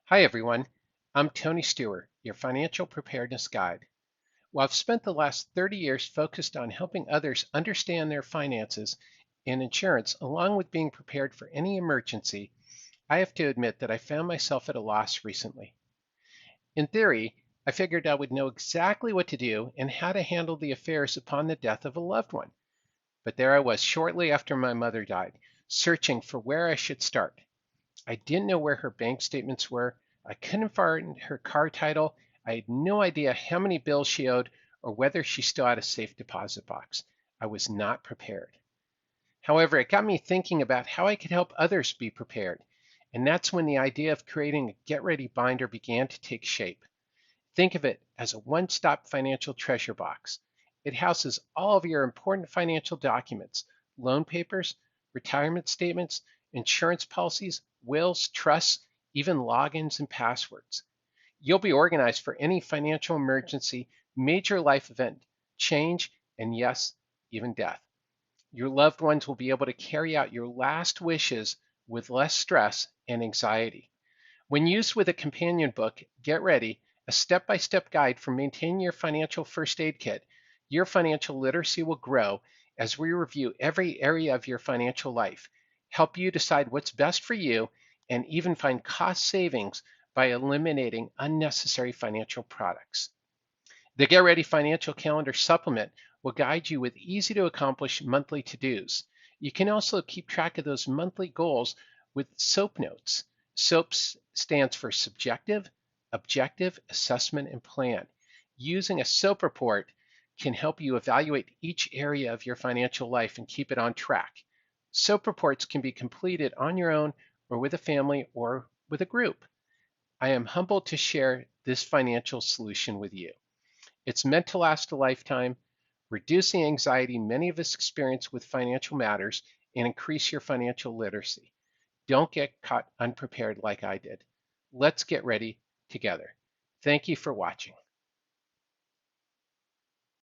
Hi everyone, I'm Tony Stewart, your financial preparedness guide. While I've spent the last 30 years focused on helping others understand their finances and insurance, along with being prepared for any emergency, I have to admit that I found myself at a loss recently. In theory, I figured I would know exactly what to do and how to handle the affairs upon the death of a loved one. But there I was shortly after my mother died, searching for where I should start. I didn't know where her bank statements were. I couldn't find her car title. I had no idea how many bills she owed or whether she still had a safe deposit box. I was not prepared. However, it got me thinking about how I could help others be prepared. And that's when the idea of creating a Get Ready binder began to take shape. Think of it as a one stop financial treasure box. It houses all of your important financial documents, loan papers, retirement statements, insurance policies, wills, trusts, even logins and passwords. You'll be organized for any financial emergency, major life event, change, and yes, even death. Your loved ones will be able to carry out your last wishes with less stress and anxiety. When used with a companion book, Get Ready, a step by step guide for maintaining your financial first aid kit, your financial literacy will grow as we review every area of your financial life, help you decide what's best for you, and even find cost savings by eliminating unnecessary financial products. The Get Ready Financial Calendar Supplement will guide you with easy to accomplish monthly to dos. You can also keep track of those monthly goals with SOAP notes. SOAP stands for Subjective, Objective, Assessment, and Plan. Using a SOAP report can help you evaluate each area of your financial life and keep it on track. SOAP reports can be completed on your own or with a family or with a group. I am humbled to share this financial solution with you. It's meant to last a lifetime, reduce the anxiety many of us experience with financial matters, and increase your financial literacy. Don't get caught unprepared like I did. Let's get ready together. Thank you for watching.